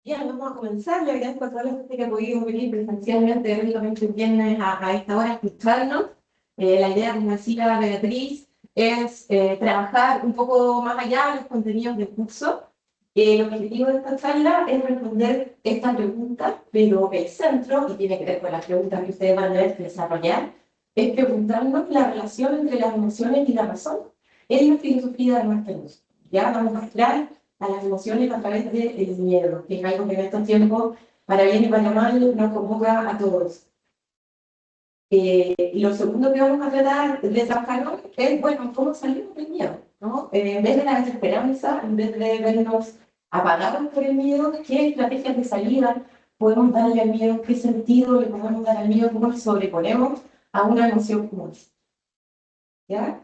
Bien, vamos a comenzar. Le agradezco a toda la gente que ha podido venir presencialmente únicamente el viernes a esta hora a escucharnos. La idea, como decía Beatriz, es trabajar un poco más allá de los contenidos del curso. El objetivo de esta charla es responder esta pregunta, pero el centro, y tiene que ver con las preguntas que ustedes van a ver desarrollar, es preguntarnos la relación entre las emociones y la razón en la filosofía de nuestra luz. Ya vamos a mostrar a las emociones a través del miedo, que es algo que en estos tiempos, para bien y para mal, nos convoca a todos. Y lo segundo que vamos a tratar de trabajar hoy es, bueno, cómo salir del miedo, ¿no? En vez de la desesperanza, en vez de vernos apagados por el miedo, ¿qué estrategias de salida podemos darle al miedo? ¿Qué sentido le podemos dar al miedo? ¿Cómo nos sobreponemos a una emoción como esta? ¿Ya?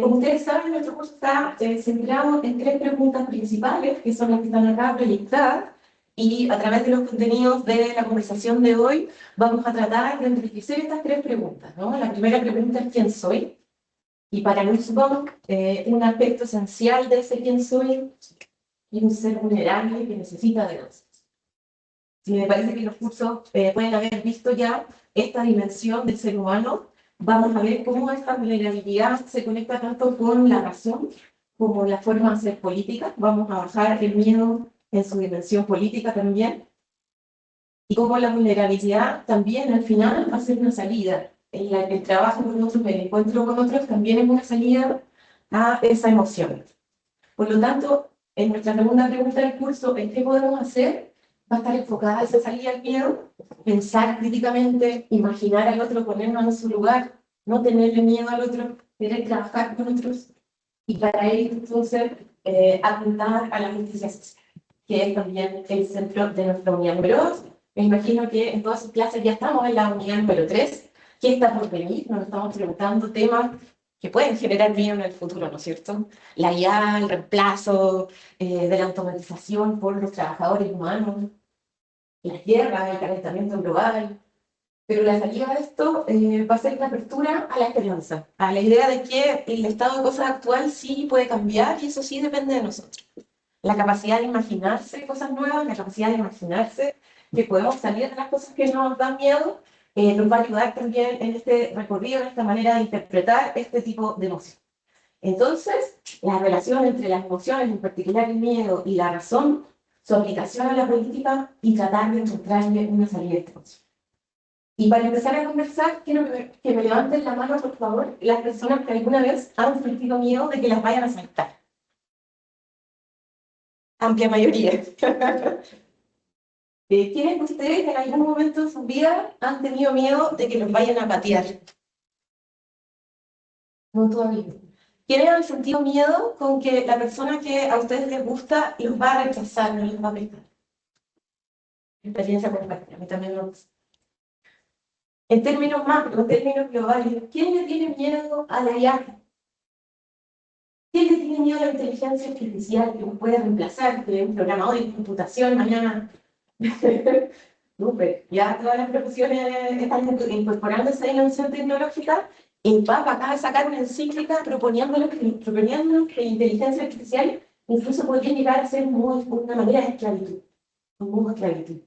Como ustedes saben, nuestro curso está centrado en tres preguntas principales, que son las que están acá proyectadas, y a través de los contenidos de la conversación de hoy vamos a tratar de enriquecer estas tres preguntas, ¿no? La primera pregunta es ¿quién soy? Y para Luis Bonk, un aspecto esencial de ese quién soy es un ser vulnerable que necesita de nosotros. Y me parece que los cursos pueden haber visto ya esta dimensión del ser humano. Vamos a ver cómo esta vulnerabilidad se conecta tanto con la razón como la forma de hacer política. Vamos a bajar el miedo en su dimensión política también. Y cómo la vulnerabilidad también al final va a ser una salida. El trabajo con otros, el encuentro con otros también es una salida a esa emoción. Por lo tanto, en nuestra segunda pregunta del curso, ¿en qué podemos hacer? Va a estar enfocada esa salida al miedo, pensar críticamente, imaginar al otro, ponernos en su lugar, no tenerle miedo al otro, querer trabajar con otros, y para ello entonces apuntar a la justicia social, que es también el centro de nuestra unidad número 2. Me imagino que en todas sus clases ya estamos en la unidad número 3, que está por venir, nos estamos preguntando temas que pueden generar miedo en el futuro, ¿no es cierto? La IA, el reemplazo de la automatización por los trabajadores humanos, las guerras, el calentamiento global. Pero la salida de esto va a ser una apertura a la esperanza, a la idea de que el estado de cosas actual sí puede cambiar y eso sí depende de nosotros. La capacidad de imaginarse cosas nuevas, la capacidad de imaginarse que podemos salir de las cosas que nos dan miedo, nos va a ayudar también en este recorrido, en esta manera de interpretar este tipo de emociones. Entonces, la relación entre las emociones, en particular el miedo y la razón, su aplicación a la política y tratar de encontrarle una salida a esta emoción. Y para empezar a conversar, quiero que me levanten la mano, por favor, las personas que alguna vez han sentido miedo de que las vayan a asaltar. Amplia mayoría. ¿Quiénes de ustedes en algún momento de su vida han tenido miedo de que los vayan a patear? No todavía. ¿Quiénes han sentido miedo con que la persona que a ustedes les gusta los va a rechazar, no les va a prestar? Experiencia compartida, a mí también me gusta. En términos macro, en términos globales, ¿quién le tiene miedo a la IA? ¿Quién le tiene miedo a la inteligencia artificial que nos puede reemplazar, que es un programador de computación mañana? Súper, ya todas las profesiones están incorporando esa dimensión tecnológica. El Papa acaba de sacar una encíclica proponiéndonos que la inteligencia artificial incluso podría llegar a ser una manera de esclavitud, un modo de esclavitud.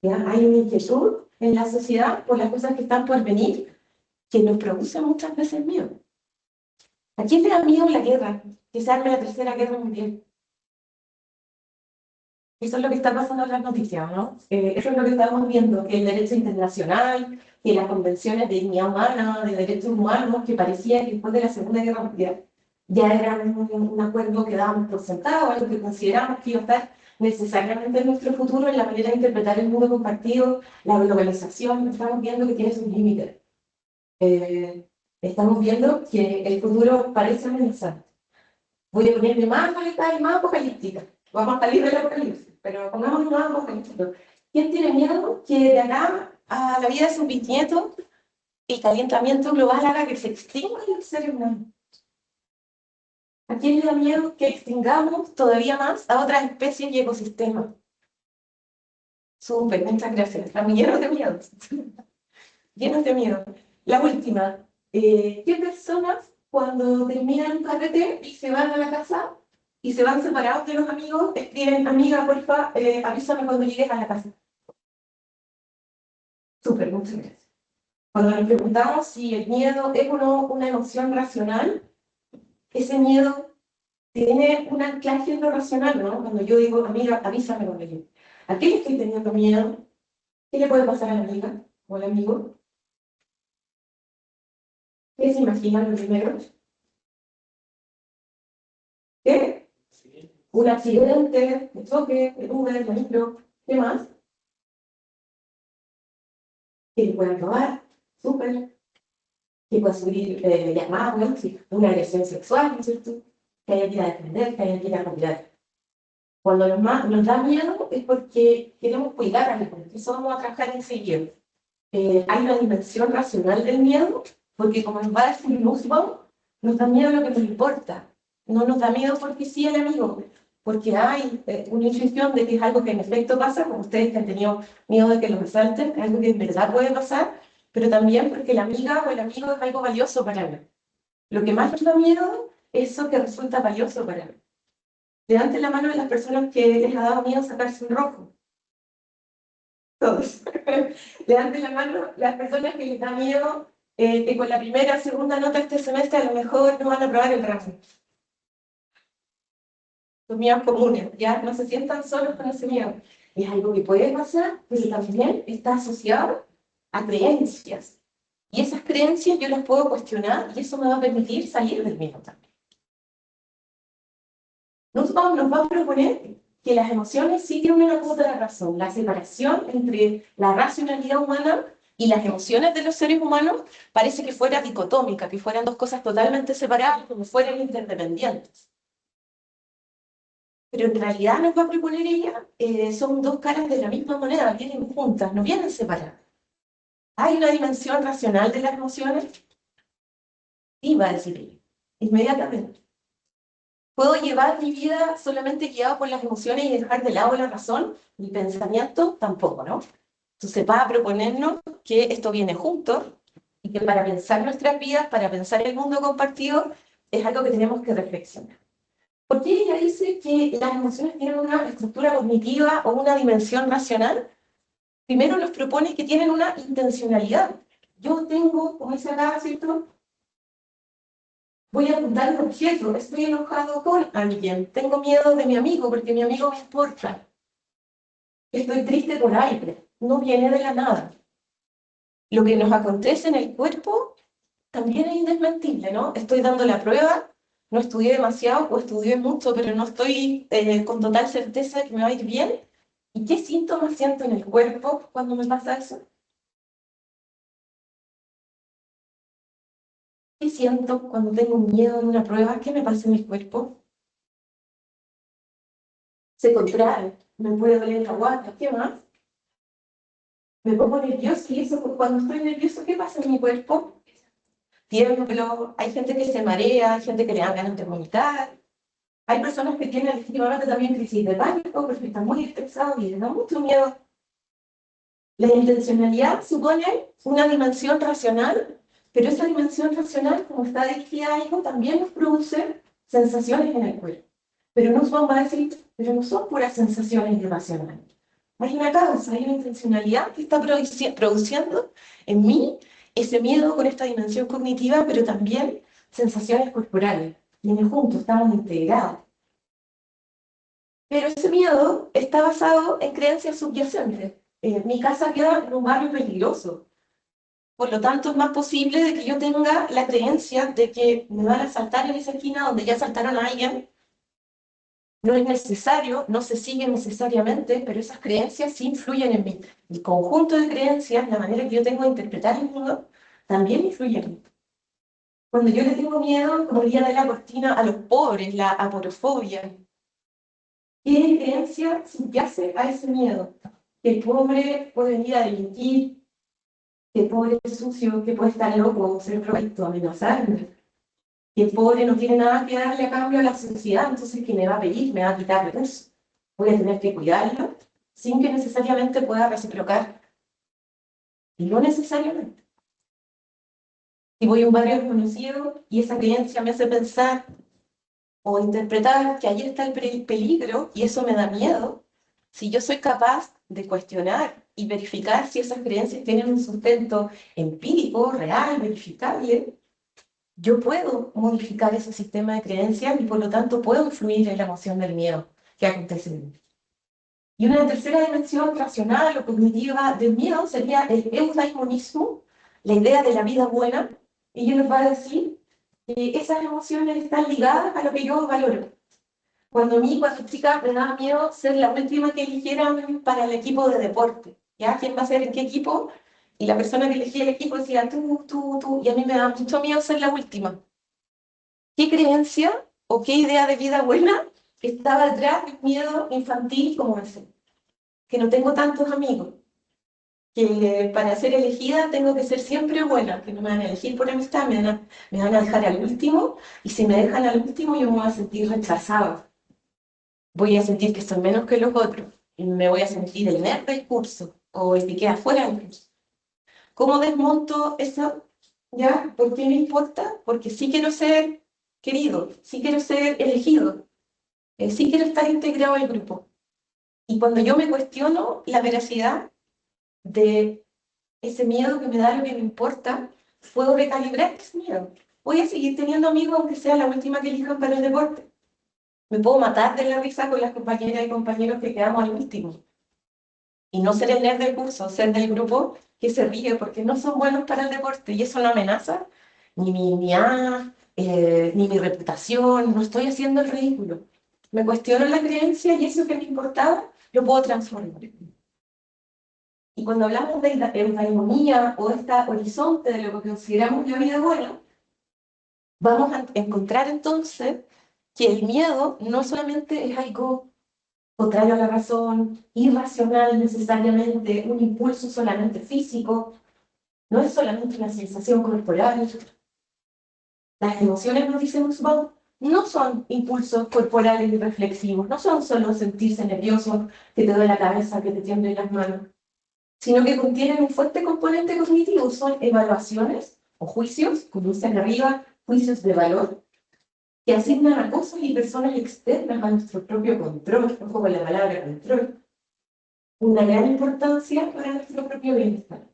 ¿Ya? Hay una inquietud en la sociedad por las cosas que están por venir que nos produce muchas veces miedo. ¿A quién le da miedo la guerra? Que se arme la tercera guerra mundial. Eso es lo que está pasando en las noticias, ¿no? Eso es lo que estamos viendo, que el derecho internacional, que las convenciones de dignidad humana, de derechos humanos, que parecía que después de la Segunda Guerra Mundial ya era un acuerdo que dábamos por sentado, algo que consideramos que iba a estar necesariamente en nuestro futuro, en la manera de interpretar el mundo compartido, la globalización. Estamos viendo que tiene sus límites. Estamos viendo que el futuro parece amenazante. Voy a ponerme más radical y más apocalíptica. Vamos a salir del apocalipsis, pero pongámonos más apocalípticos. ¿Quién tiene miedo que de acá a la vida de sus bisnietos el calentamiento global haga que se extinga el ser humano? ¿A quién le da miedo que extingamos todavía más a otras especies y ecosistemas? Súper, muchas gracias. Estamos llenos de miedo. Llenos de miedo. La última. ¿Qué personas cuando terminan un carrete y se van a la casa y se van separados de los amigos, escriben, amiga, porfa, avísame cuando llegues a la casa. Súper, muchas gracias. Cuando nos preguntamos si el miedo es o no una emoción racional, ese miedo tiene un anclaje en lo racional, ¿no? Cuando yo digo, amiga, avísame cuando llegue. ¿A qué le estoy teniendo miedo? ¿Qué le puede pasar a la amiga o al amigo? ¿Qué se imaginan los primeros? ¿Qué? Un accidente, un choque, el Uber, el micro, ¿qué más? Que le puedan robar, súper, que pueda subir llamadas, ¿no? Sí, una agresión sexual, ¿no es cierto? Que haya que ir a defender, que haya que ir a cuidar. Cuando nos da miedo es porque queremos cuidar a la gente, eso vamos a trabajar enseguida. Hay una dimensión racional del miedo, porque como nos va a decir Nussbaum, nos da miedo lo que nos importa. No nos da miedo porque sí el amigo, porque hay una intuición de que es algo que en efecto pasa, como ustedes que han tenido miedo de que los resalten, es algo que en verdad puede pasar, pero también porque la amiga o el amigo es algo valioso para mí. Lo que más nos da miedo es eso que resulta valioso para mí. Levanten la mano de las personas que les ha dado miedo sacarse un rojo. Todos. Levanten la mano las personas que les da miedo que con la primera o segunda nota este semestre a lo mejor no van a aprobar el ramo. Los miedos comunes, ya no se sientan solos con ese miedo. Es algo que puede pasar, pero también está asociado a creencias. Y esas creencias yo las puedo cuestionar y eso me va a permitir salir del miedo también. Nos va a proponer que las emociones sí tienen una cuota de razón. La separación entre la racionalidad humana y las emociones de los seres humanos parece que fuera dicotómica, que fueran dos cosas totalmente separadas, como fueran interdependientes. Pero en realidad nos va a proponer ella, son dos caras de la misma moneda, vienen juntas, no vienen separadas. ¿Hay una dimensión racional de las emociones? Sí, va a decir ella, inmediatamente. ¿Puedo llevar mi vida solamente guiado por las emociones y dejar de lado la razón? Mi pensamiento tampoco, ¿no? Entonces va a proponernos que esto viene junto y que para pensar nuestras vidas, para pensar el mundo compartido, es algo que tenemos que reflexionar. ¿Por qué ella dice que las emociones tienen una estructura cognitiva o una dimensión racional? Primero nos propone que tienen una intencionalidad. Yo tengo, como dice acá, ¿cierto? Voy a apuntar un objeto, estoy enojado con alguien, tengo miedo de mi amigo porque mi amigo me importa. Estoy triste por alguien, no viene de la nada. Lo que nos acontece en el cuerpo también es indesmentible, ¿no? Estoy dando la prueba, no estudié demasiado o estudié mucho, pero no estoy con total certeza de que me va a ir bien. ¿Y qué síntomas siento en el cuerpo cuando me pasa eso? ¿Qué siento cuando tengo miedo en una prueba? ¿Qué me pasa en mi cuerpo? Se contrae, me puede doler la guata, ¿qué más? Me pongo nerviosa y eso, cuando estoy nervioso, ¿qué pasa en mi cuerpo? Tiemblo, hay gente que se marea, hay gente que le dan ganas de vomitar, hay personas que tienen legítimamente también crisis de pánico porque están muy estresados y les da mucho miedo. La intencionalidad supone una dimensión racional, pero esa dimensión racional, como está dirigida a algo, también nos produce sensaciones en el cuerpo. Pero nos vamos a decir, pero no son puras sensaciones irracionales. Hay una causa, hay una intencionalidad que está produciendo en mí ese miedo con esta dimensión cognitiva, pero también sensaciones corporales. Vienen juntos, estamos integrados. Pero ese miedo está basado en creencias subyacentes. Mi casa queda en un barrio peligroso. Por lo tanto, es más posible de que yo tenga la creencia de que me van a asaltar en esa esquina donde ya asaltaron a alguien. No es necesario, no se sigue necesariamente, pero esas creencias sí influyen en mí. El conjunto de creencias, la manera que yo tengo de interpretar el mundo, también influye en mí. Cuando yo le tengo miedo, como el día de la cortina, a los pobres, la aporofobia, ¿qué creencia subyace a ese miedo? Que el pobre puede venir a delinquir, que el pobre es sucio, que puede estar loco, ser drogadicto, amenazarme, que el pobre no tiene nada que darle a cambio a la sociedad, entonces que me va a pedir, me va a quitar recursos. Voy a tener que cuidarlo sin que necesariamente pueda reciprocar. Y no necesariamente. Si voy a un barrio desconocido y esa creencia me hace pensar o interpretar que ahí está el peligro y eso me da miedo, si yo soy capaz de cuestionar y verificar si esas creencias tienen un sustento empírico, real, verificable, yo puedo modificar ese sistema de creencias y por lo tanto puedo influir en la emoción del miedo que acontece en mí. Y una tercera dimensión racional o cognitiva del miedo sería el eudaimonismo, la idea de la vida buena, y yo les voy a decir que esas emociones están ligadas a lo que yo valoro. Cuando a mí, cuando chica, me daba miedo ser la última que eligieran para el equipo de deporte. ¿Ya? ¿Quién va a ser en qué equipo? Y la persona que elegía el equipo decía tú, y a mí me daba mucho miedo ser la última. ¿Qué creencia o qué idea de vida buena estaba detrás del miedo infantil como ese? Que no tengo tantos amigos, que para ser elegida tengo que ser siempre buena, que no me van a elegir por amistad, me van a dejar al último, y si me dejan al último yo me voy a sentir rechazada. Voy a sentir que soy menos que los otros, y me voy a sentir el nerd del curso, o el que queda fuera del curso. ¿Cómo desmonto eso? ¿Ya? ¿Por qué me importa? Porque sí quiero ser querido, sí quiero ser elegido, sí quiero estar integrado al grupo. Y cuando yo me cuestiono la veracidad de ese miedo que me da lo que me importa, puedo recalibrar ese miedo. Voy a seguir teniendo amigos aunque sea la última que elijan para el deporte. Me puedo matar de la risa con las compañeras y compañeros que quedamos al último. Y no ser el nerd del curso, ser del grupo que se ríe porque no son buenos para el deporte. Y eso no amenaza ni mi dignidad, ni mi reputación. No estoy haciendo el ridículo. Me cuestiono la creencia y eso que me importaba, lo puedo transformar. Y cuando hablamos de la eudaimonia o este horizonte de lo que consideramos la vida buena, vamos a encontrar entonces que el miedo no solamente es algo contrario a la razón, irracional necesariamente, un impulso solamente físico, no es solamente una sensación corporal. Las emociones, nos dice Nussbaum, no son impulsos corporales y reflexivos, no son solo sentirse nervioso, que te duele la cabeza, que te tiemblen las manos, sino que contienen un fuerte componente cognitivo, son evaluaciones o juicios, como dice acá arriba, juicios de valor, que asignan a cosas y personas externas a nuestro propio control, ojo con la palabra control, una gran importancia para nuestro propio bienestar.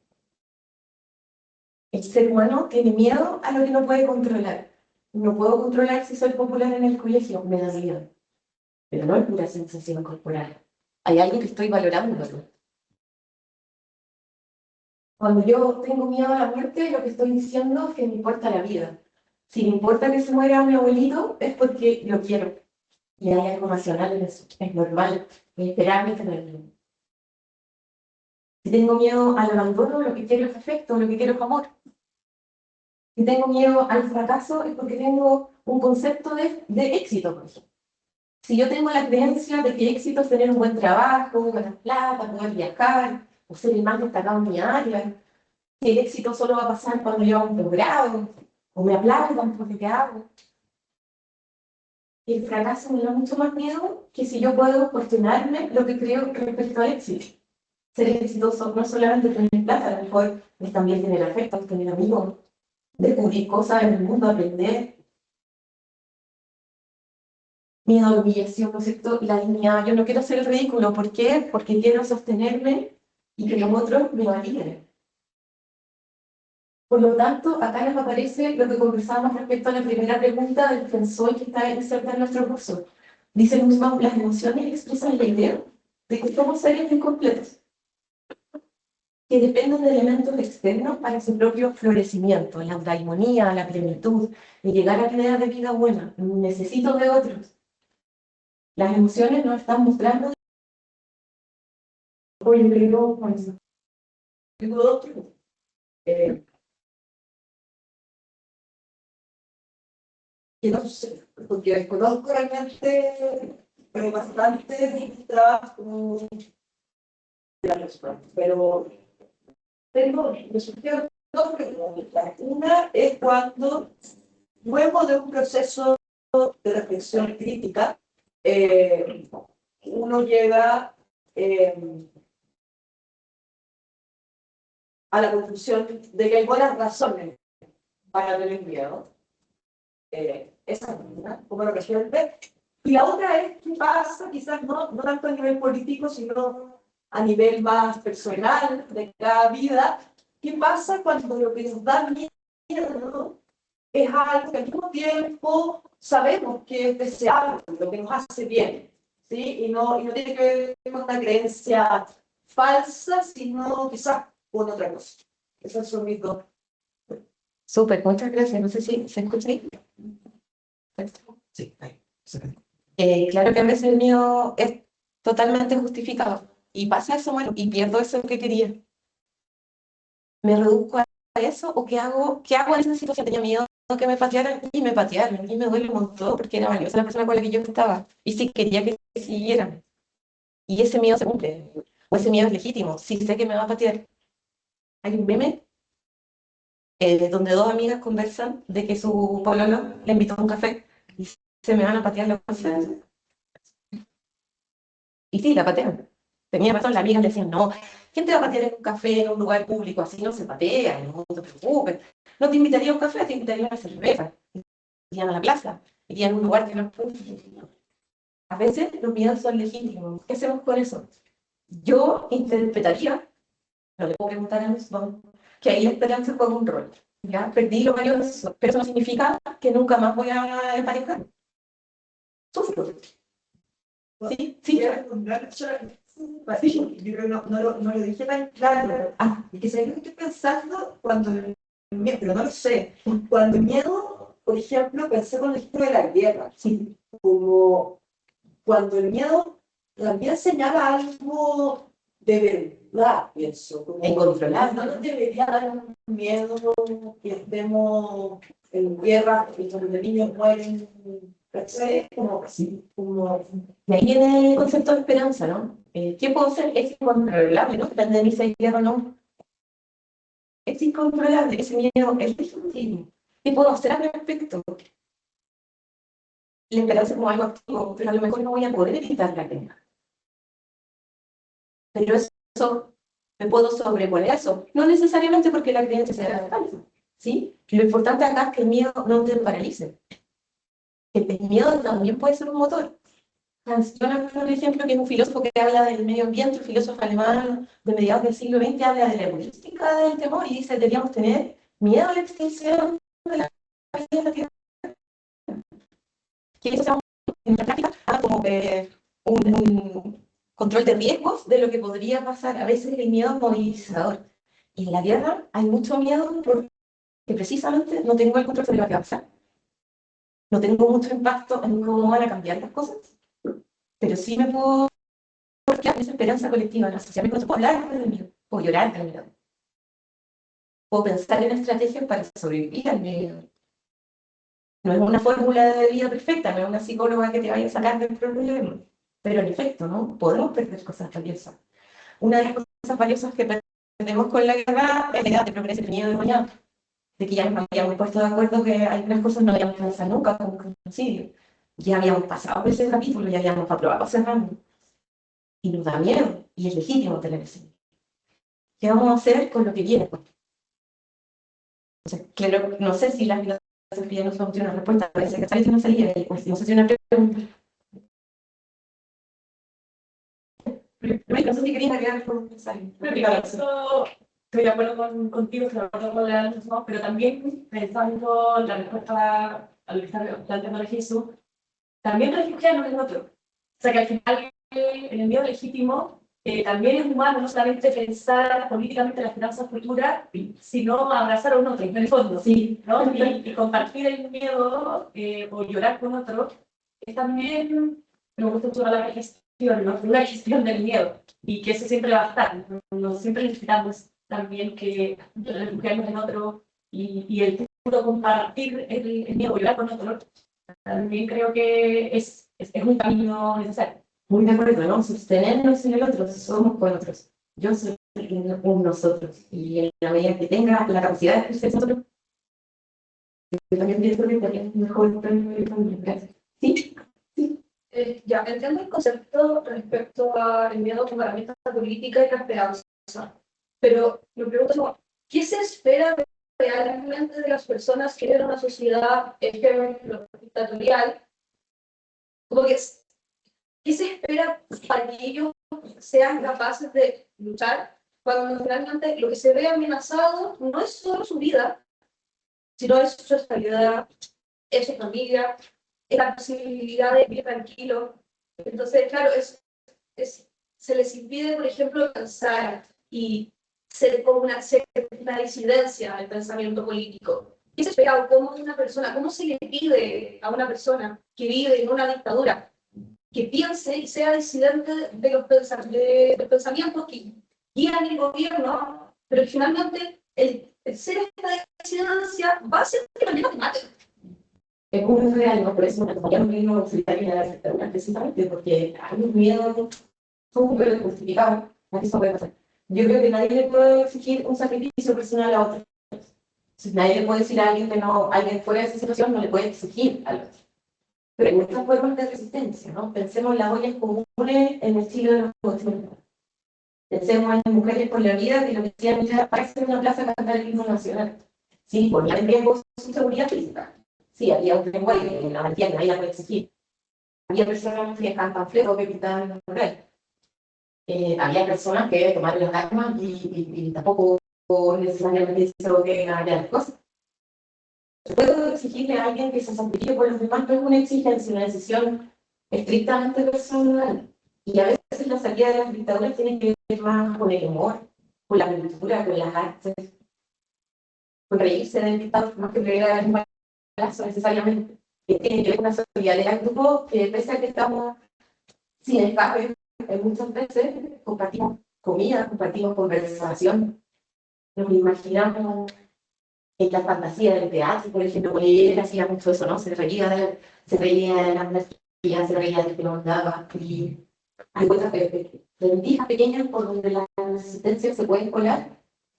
El ser humano tiene miedo a lo que no puede controlar. No puedo controlar si soy popular en el colegio, me da miedo, pero no es pura sensación corporal. Hay algo que estoy valorando. Cuando yo tengo miedo a la muerte, lo que estoy diciendo es que me importa la vida. Si me importa que se muera mi abuelito, es porque lo quiero. Y hay algo racional en eso. Es normal. Es esperable tenerlo. Si tengo miedo al abandono, lo que quiero es afecto, lo que quiero es amor. Si tengo miedo al fracaso, es porque tengo un concepto de éxito, por ejemplo. Si yo tengo la creencia de que éxito es tener un buen trabajo, ganar plata, poder viajar, o ser el más destacado en mi área, que el éxito solo va a pasar cuando yo haga un posgrado, o me aplaudan por lo que hago. El fracaso me da mucho más miedo que si yo puedo cuestionarme lo que creo respecto al éxito. Ser exitoso no es solamente tener plata, a lo mejor es también tener afecto, tener amigos, descubrir cosas en el mundo, aprender. Miedo a la humillación, ¿no es cierto? La dignidad. Yo no quiero hacer el ridículo. ¿Por qué? Porque quiero sostenerme y que los otros me validen. Por lo tanto, acá nos aparece lo que conversábamos respecto a la primera pregunta del Pensó que está inserta en nuestro curso. Dice Nussbaum, las emociones expresan la idea de que somos seres incompletos, que dependen de elementos externos para su propio florecimiento, la eudaimonia, la plenitud, de llegar a la idea de vida buena. Necesito de otros. Las emociones nos están mostrando oye, pero con eso. Tengo otro. Eh, que no sé, porque desconozco realmente bastante de mi trabajo, pero me surgieron dos preguntas. Una es cuando, luego de un proceso de reflexión crítica, eh, uno llega a la conclusión de que hay buenas razones para tener miedo. Esa es una, como lo resuelve. Y la otra es qué pasa, quizás no tanto a nivel político, sino a nivel más personal de cada vida. ¿Qué pasa cuando lo que nos da miedo es algo que al mismo tiempo sabemos que es deseable, lo que nos hace bien? ¿Sí? Y no tiene que ver con una creencia falsa, sino quizás con otra cosa. Esos son mis dos. Súper, muchas gracias. No sé si se escucha ahí. Sí, ahí. Sí. Claro que a veces el miedo es totalmente justificado. Y pasa eso, bueno, y pierdo eso que quería. ¿Me reduzco a eso o qué hago en esa situación? Tenía miedo que me patearan y me patearon. Y me duele un montón porque era valiosa la persona con la que yo estaba. Y sí quería que siguieran. Y ese miedo se cumple. O ese miedo es legítimo. Sí sé que me va a patear. Hay un meme donde dos amigas conversan de que su pololo le invitó a un café y se me van a patear los cafés. Y sí, la patean. Tenía razón, las amigas le decían, no, ¿quién te va a patear en un café, en un lugar público? Así no se patea, no te preocupes. No te invitaría a un café, te invitaría a una cerveza. Irían a la plaza, irían a un lugar que no es público. A veces los miedos son legítimos. ¿Qué hacemos con eso? Yo interpretaría, no le puedo preguntar a los dos, que ahí la esperanza juega un rol. Ya perdí lo valioso, pero eso no significa que nunca más voy a emparejar. Sufro. Sí, sí. Yo creo que no lo dije tan claro. Y que sé lo que estoy pensando cuando el miedo, pero no lo sé. Cuando el miedo, por ejemplo, pensé con el ejemplo de la guerra. Sí. Como cuando el miedo también señala algo de verdad, pienso. Como, Incontrolable. no nos debería dar un miedo que estemos en guerra, que los niños mueren. ¿Cachai? Como así, como. Y ahí viene el concepto de esperanza, ¿no? ¿Qué puedo hacer? Es incontrolable, ¿no? Depende de mí si hay guerra o no. Es incontrolable, ese miedo es legítimo. ¿Qué puedo hacer al respecto? La esperanza es como algo activo, pero a lo mejor no voy a poder evitar la guerra. Pero eso, me puedo sobreponer a eso. No necesariamente porque la creencia sea falsa, ¿sí? Lo importante acá es que el miedo no te paralice. El miedo también puede ser un motor. Hans Jonas, por ejemplo, que es un filósofo que habla del medio ambiente, un filósofo alemán de mediados del siglo XX, habla de la evolústica del temor y dice que deberíamos tener miedo a la extinción de la vida en la Tierra. Que eso sea en la práctica como un control de riesgos de lo que podría pasar. A veces el miedo es movilizador. Y en la guerra hay mucho miedo porque precisamente no tengo el control sobre lo que va a pasar. No tengo mucho impacto en cómo van a cambiar las cosas, pero sí me puedo quedar esa esperanza colectiva en la sociedad. Puedo hablar del miedo, puedo llorar del miedo, puedo pensar en estrategias para sobrevivir al miedo. No es una fórmula de vida perfecta, no es una psicóloga que te vaya a sacar del problema, pero en efecto, ¿no? Podemos perder cosas valiosas. Una de las cosas valiosas que perdemos con la guerra es la idea de progreso y miedo de mañana, de que ya nos habíamos puesto de acuerdo que algunas cosas no habíamos pensado nunca, como un genocidio. Ya habíamos pasado por ese capítulo, ya habíamos aprobado ese ramo. Y nos da miedo, y es legítimo tener ese miedo. ¿Qué vamos a hacer con lo que viene? O sea, claro, no sé si la filosofía nos va a una respuesta, parece que sale una salida, y pues, no sé si una pregunta. No sé si querías agregar algo necesario. Estoy de acuerdo contigo, estoy de acuerdo con la misma, pero también pensando en la respuesta a lo que está planteando Jesús, también refugiarnos en otro. O sea que al final el miedo legítimo también es humano, no solamente pensar políticamente la esperanza futura, sino abrazar a un otro, en el fondo, Sí, ¿no? Y compartir el miedo o llorar con otro es también, me gusta mucho la gestión, ¿no? Una gestión del miedo y que eso siempre va a estar. ¿No? Siempre necesitamos también que refugiarnos en otro y el puro compartir el miedo, llorar con otro, también creo que es un camino necesario. muy de acuerdo, ¿no? Sostenernos en el otro, somos con otros. Yo soy un nosotros. Y en la medida que tenga la capacidad de ser nosotros, yo también pienso que también es mejor también. ¿Sí? Ya, entiendo el concepto respecto al miedo como herramienta política y la esperanza, pero me pregunto, ¿qué se espera realmente de las personas que viven en una sociedad dictatorial, como que ¿qué se espera para que ellos sean capaces de luchar cuando realmente lo que se ve amenazado no es solo su vida, sino es su estabilidad, es su familia, es la posibilidad de vivir tranquilo? Entonces, claro, se les impide, por ejemplo, pensar y ser como una disidencia del pensamiento político. ¿Qué se espera o cómo se le pide a una persona que vive en una dictadura que piense y sea disidente de los pensamientos que guían el gobierno, pero que finalmente el ser esta disidencia va a ser que también te maten? Es muy real, ¿no? Por eso me acompaña un mismo auxiliar a la dictadura, precisamente, porque hay un miedo súper justificado a que eso puede pasar. Yo creo que nadie le puede exigir un sacrificio personal a otro. Si nadie le puede decir a alguien que no, alguien fuera de esa situación no le puede exigir al otro. Pero hay muchas formas de resistencia, ¿no? Pensemos en las ollas comunes en el siglo de los 80. Pensemos en Mujeres por la Vida, que lo que decían era para hacer una plaza a cantar el himno nacional. Sí, ponían en riesgo su seguridad física. Sí, había un lenguaje que la valentía que nadie la puede exigir. Había personas que dejaban panfletos que pintaban en mural. Había personas que tomaron las armas y tampoco necesariamente hizo que hagan las cosas. Puedo exigirle a alguien que se sacrifique por los demás, no es una exigencia, una decisión estrictamente personal. Y a veces la salida de las dictaduras tiene que ver más con el humor, con la cultura, con las artes, con reírse del dictador, más que pegar un balazo necesariamente. Tiene que ver con una solidaridad en grupo que pese a que estamos sin escape, muchas veces compartimos comida, compartimos conversación, nos imaginamos en la fantasía del teatro, por ejemplo, porque él hacía mucho eso, ¿no? Se reía de las energías, se reía de que no andaba, y hay cosas rendijas pequeñas por donde la resistencia se puede colar,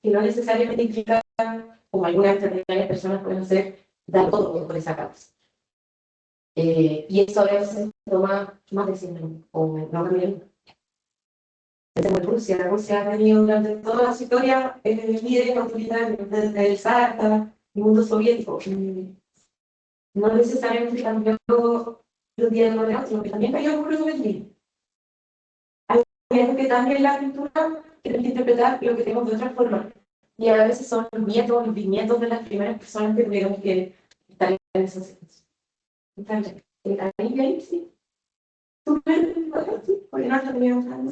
que no necesariamente implica, como algunas extraordinarias personas pueden hacer, dar todo por esa causa. Y eso a veces toma más de 100 años, o no también. Rusia ha tenido durante toda su historia líderes autoritarios, desde el zar hasta el mundo soviético. No necesariamente cambió los días de los sino que también cayó el muro soviético. Hay algo que también la cultura que tiene que interpretar lo que tenemos de otra forma. Y a veces son los nietos, los bisnietos de las primeras personas que tuvieron que estar en esos sitios. Entonces, ahí sí. Súper, sí, porque no teníamos nada.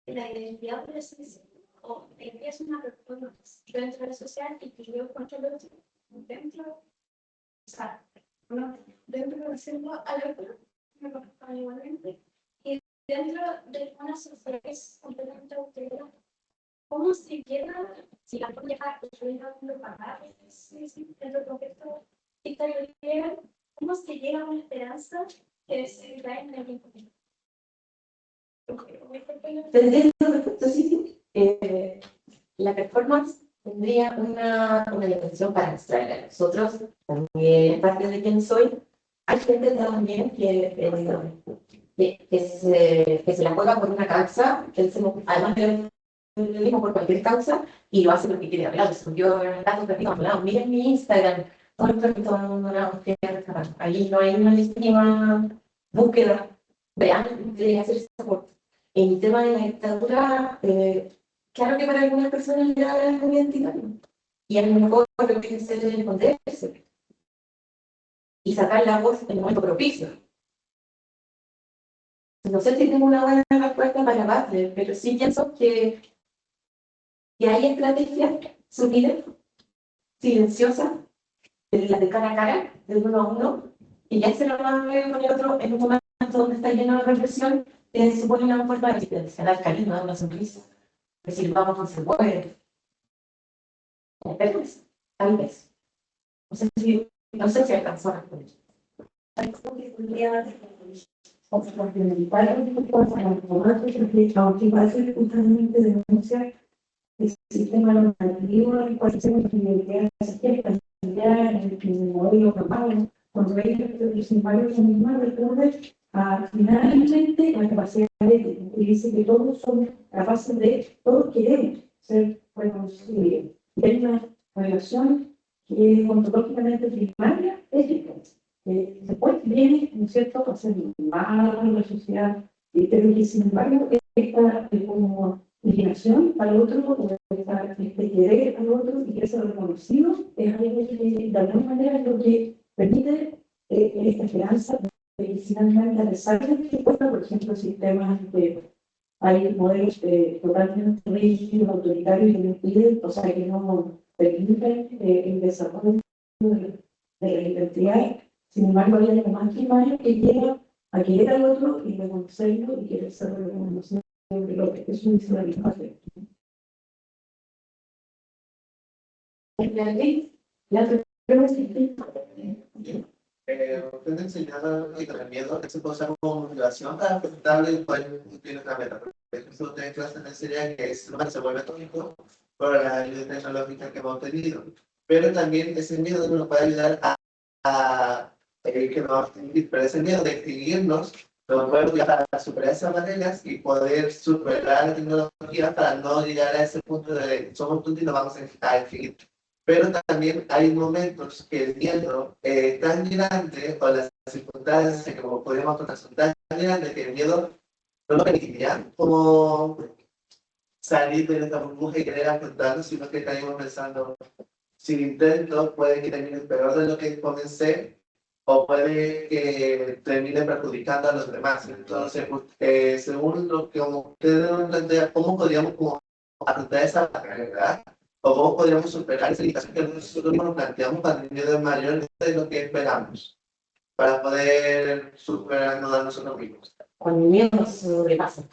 La identidad de la sociedad o es una persona dentro de la sociedad y que yo controlo dentro, o sea, no, dentro de la selva alerta, me conozco igualmente, y dentro de una sociedad que es completamente autónoma, ¿cómo se llega, si la pareja llega a pagar dentro del contexto dictatorial, cómo se llega a una esperanza que se trae en el tiempo? Entendiendo perfecto, sí. La performance tendría una dimensión para extraer a nosotros, también parte de quién soy. Hay gente también que se la juega por una causa, además de lo mismo por cualquier causa, y lo hace porque quiere hablar. Yo en el caso que digo, miren mi Instagram, todo el mundo ahí no hay una legítima búsqueda real de hacer ese aporte. En el tema de la dictadura, claro que para algunas personas era muy identitario. Y a lo mejor lo que hay que hacer es esconderse y sacar la voz en el momento propicio. No sé si tengo una buena respuesta para Butler, pero sí pienso que hay estrategias sutiles, silenciosas, las de cara a cara, de uno a uno, y ya se lo van a ver con el otro en un momento donde está lleno de represión, que supone una forma de resistencia, dar cariño, dar una sonrisa. Decir, vamos, no se puede. Tal vez. No sé si alcanzó a responder. Justamente denunciar el sistema normativo en el cual se identidad familiar, el modelo normal, cuando hay los varios animales, finalmente la capacidad ética, y dice que todos somos capaces de, todos queremos ser reconocidos. Y hay una relación que es ontológicamente primaria, ética. Después viene, ¿no es cierto?, a ser normal en la sociedad, pero que sin embargo esta como inclinación al otro, este querer al otro y que ser reconocido, es algo que de alguna manera es lo que permite esta esperanza de que finalmente, a pesar de que cuesta, por ejemplo, sistemas de hay modelos totalmente rígidos, autoritarios, que no impiden, o sea, que no permiten el desarrollo de la identidad. Sin embargo, hay algo más primario que lleva a querer al otro y reconocerlo y querer ser reconocido de lo que es un visualización. La Usted enseñaba que con el miedo se puede usar como motivación para afrontarle el cual tiene una meta. Por ejemplo, usted en clase me enseña que se vuelve tónico por la ayuda tecnológica que hemos tenido. Pero también ese miedo nos puede ayudar a que nos extinguir, pero ese miedo de extinguirnos nos puede ayudar a superar esas barreras y poder superar la tecnología para no llegar a ese punto de somos tontos y nos vamos a extinguir. Pero también hay momentos que el miedo es tan grande o las circunstancias que como podríamos contar son tan grandes que el miedo no lo permitiría como salir de esta burbuja y querer afrontarlo, sino que estaríamos pensando, si lo intento puede que termine peor de lo que comencé o puede que termine perjudicando a los demás. Entonces, según lo que ustedes plantean, ¿cómo podríamos como afrontar esa barrera? ¿O cómo podríamos superar esa limitación que nosotros mismos nos planteamos para el miedo mayor de lo que esperamos? Para poder superarnos a nosotros mismos. Cuando el miedo se sobrepasa,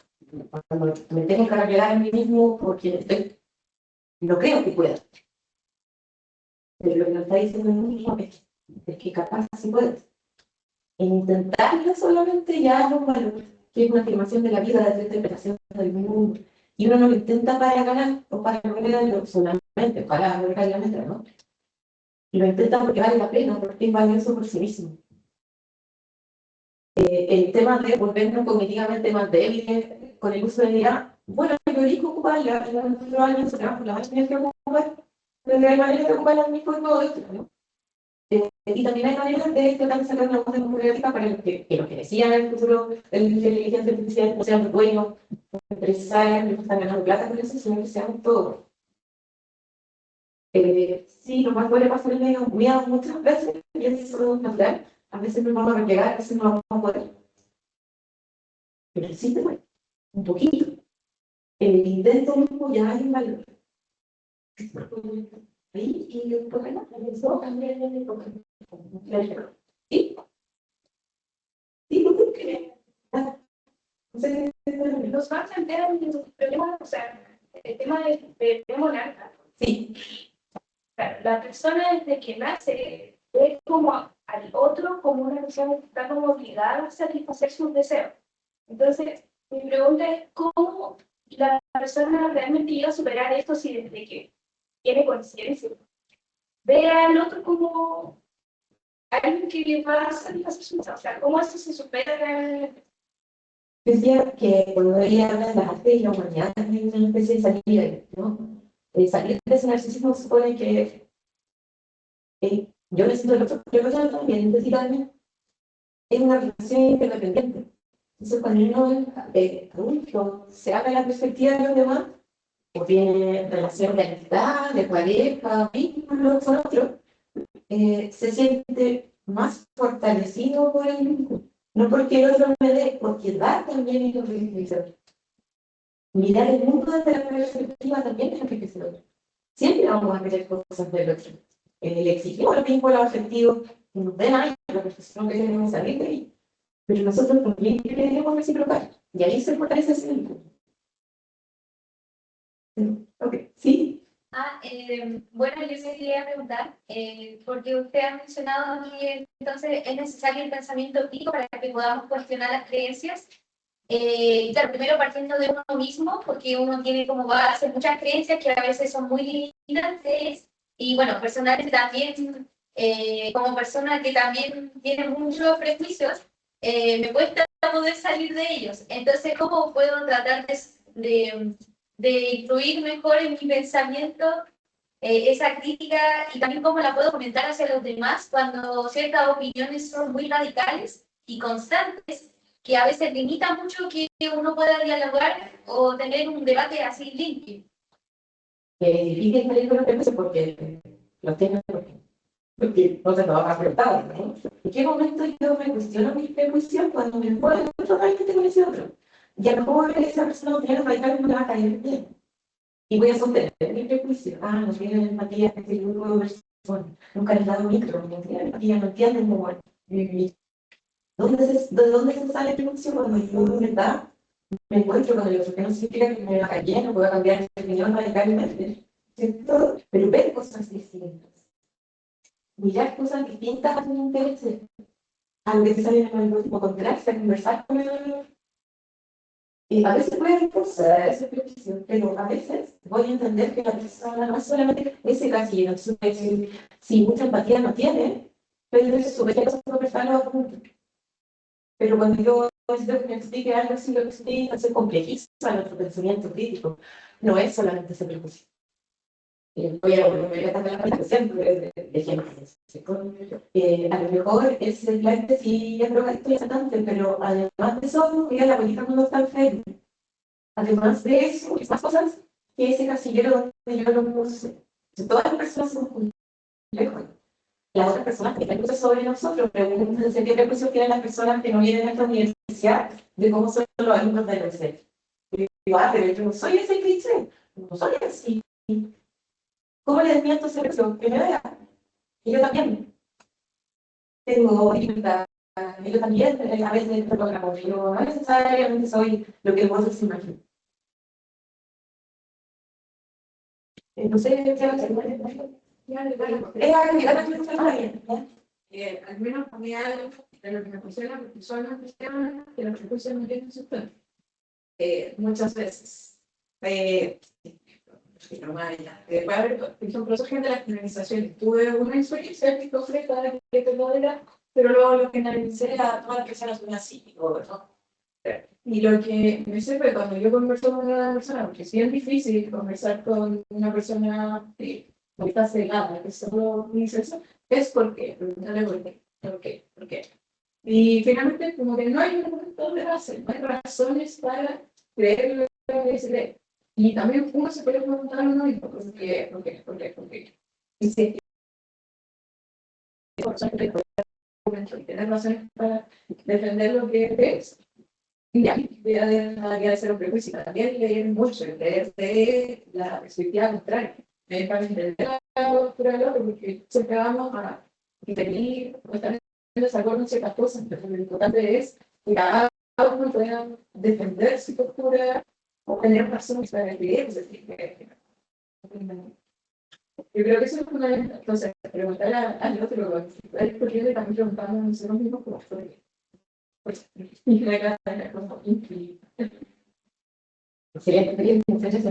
cuando me tengo que arreglar a mí mismo porque no creo que pueda. Pero lo que nos está diciendo el mismo es que capaz sí puedes. Intentarlo solamente ya es un valor, que es una afirmación de la vida, de la interpretación del mundo. Y uno no lo intenta para ganar o para lograrlo solamente, para lograr la meta, ¿no? Y lo intenta porque vale la pena, porque es valioso por sí mismo. El tema de volvernos cognitivamente más débiles con el uso de IA, bueno, yo elijo ocuparla, probablemente en su trabajo la van a tener que ocupar, pero hay maneras de ocuparla al mismo todo esto, ¿no? Y también hay maneras de tratar de sacar una voz democrática para los que decían en el futuro de la inteligencia artificial, no sean dueños, empresarios, que están ganando plata con eso, sino que sean todos. Sí, lo más puede pasar el miedo muchas veces, y eso es natural. A veces nos vamos a replegar, a veces no vamos a poder. Pero sí te puede, un poquito. El intento mismo ya hay un valor. Ahí, y después, eso también es importante. ¿Sí? Sí, lo que Los más plantean los problemas, o sea, el tema del monarca. Sí. Claro, la persona desde que nace ve como al otro como una persona que está como obligada a satisfacer sus deseos. Entonces, mi pregunta es cómo la persona realmente llega a superar esto si desde que tiene conciencia ve al otro como alguien que le va a satisfacer sus deseos. O sea, ¿cómo eso se supera realmente? Decía que cuando ella habla de las artes y la humanidad también es una especie de salida, ¿no? Salir de ese narcisismo supone que yo necesito del otro, pero yo también necesitarme. Es una relación interdependiente. Entonces, cuando uno es adulto, se abre la perspectiva de los demás, o tiene relación de amistad, de pareja, vínculos con otros, se siente más fortalecido por el vínculo. No porque el otro me dé, porque dar también es enriquecedor. Mirar el mundo desde la perspectiva también es enriquecedor. Siempre vamos a querer cosas del otro. Le exigimos los vínculos afectivos que nos den algo, la profesión que queremos salir de ahí. Pero nosotros también queremos reciprocar. Y ahí se fortalece ese vínculo. Ok, sí. Bueno, yo se quería preguntar, porque usted ha mencionado que entonces es necesario el pensamiento crítico para que podamos cuestionar las creencias. Claro, primero partiendo de uno mismo, porque uno tiene como base muchas creencias que a veces son muy limitantes, y bueno, personalmente también, como persona que también tiene muchos prejuicios, me cuesta poder salir de ellos. Entonces, ¿cómo puedo tratar de influir mejor en mi pensamiento esa crítica y también cómo la puedo comentar hacia los demás cuando ciertas opiniones son muy radicales y constantes, que a veces limitan mucho que uno pueda dialogar o tener un debate así limpio? Es difícil salir con los prejuicios porque los tienen, porque no se nos ha afectado, ¿no? ¿En qué momento yo me cuestiono mis prejuicios cuando me encuentro totalmente con ese otro? Y a lo mejor esa persona no tiene radicales, no me va a caer bien. Y voy a sostener mi prejuicio. Ah, no tienen empatía con este grupo de personas. Nunca les he dado micro, no tienen empatía, no entienden cómo vivir. ¿De dónde se sale el prejuicio cuando yo de verdad me encuentro con el otro? Que no significa que me va a caer bien, no puedo cambiar de opinión radicalmente, ¿cierto? Pero ver cosas distintas. Mirar cosas distintas a mi interés. A lo que te sale en el algoritmo, contrarse, conversar con el. Y a veces puede impulsar ese prejuicio, pero a veces voy a entender que la persona no es solamente ese casillero. Entonces, si mucha empatía no tiene, pero entonces su vez a conversarlo a punto. Pero cuando yo necesito que me explique algo, si lo explico, entonces complejiza nuestro pensamiento crítico. No es solamente ese prejuicio. Voy a volver a tratar la presentación de ejemplos. A lo mejor es el plan de sí es drogadicto y asaltante, pero además de eso, mira la política cuando está enfermo. Además de eso, muchas más cosas que ese casillero donde yo lo puse. Todas las personas son complejos. Las otras personas que están sobre nosotros, pregúntense qué prejuicios tienen las personas que no vienen a esta universidad de cómo son los alumnos de la universidad. Digo, pero yo no soy ese cliché, no soy así. ¿Cómo le desmiento ese precio? Que me vea. Y yo también tengo dificultad. Yo también a veces programo. Yo no necesariamente soy lo que vos se imagina. No sé qué hacer. Al menos a mí algo de lo que me funciona las personas cristianas que los prejuicios no tienen sustento. Muchas veces. Puede haber, por ejemplo, surgen de las generalizaciones. Tuve una experiencia muy concreta que te lo era, pero luego lo generalicé a todas las personas son así, ¿no? Y lo que me sirve cuando yo converso con una persona, porque es bien difícil conversar con una persona que está cegada, que solo dice eso, es porque, preguntarle por qué. Y finalmente, como que no hay un momento de base, no hay razones para creer lo que se cree. Y también uno se puede preguntar a uno mismo, ¿por qué? Y si hay tener razones para defender lo que crees, ya, voy a dejar de ser un prejuicio. También leer mucho, leer de la perspectiva contraria. Para entender la postura del otro, porque siempre vamos a intervenir o estar en desacuerdo en ciertas cosas. Pero lo importante es que cada uno pueda defender su postura o tener razones para creer. Es decir, yo creo que eso es fundamental. Entonces, preguntar al otro, es porque también preguntamos a nosotros mismos por qué. Y me encanta como increíble. Sería preferible que ustedes se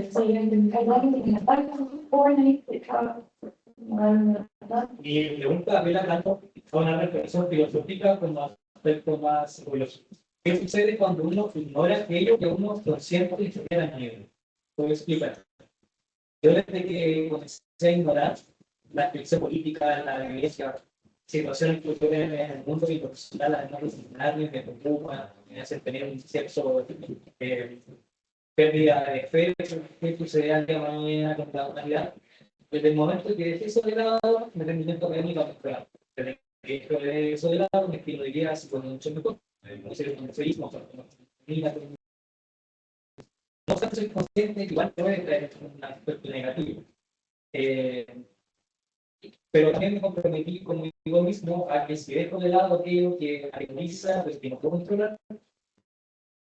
Mi pregunta apela tanto a una reflexión filosófica como a aspectos más psicológicos. ¿Qué sucede cuando uno ignora aquello que uno consciente y se queda en nivel? Puedo explicar. Yo desde que comencé a ignorar la expresión política, la iglesia, situaciones culturales en el mundo y personal, no disciplinarias, me preocupan, me hacen tener un cierto pérdida de fe, que sucede al día de mañana con la humanidad. Desde el momento que dejé eso de lado, me rendimiento académico a mejorar. Desde que dejé eso de lado, me estilo de vida así como mucho mejor. No sé, como feísmo, no obstante, soy consciente que igual puede traer un aspecto negativo. Pero también me comprometí conmigo mismo a que si dejo de lado aquello que agoniza, pues que no puedo controlar,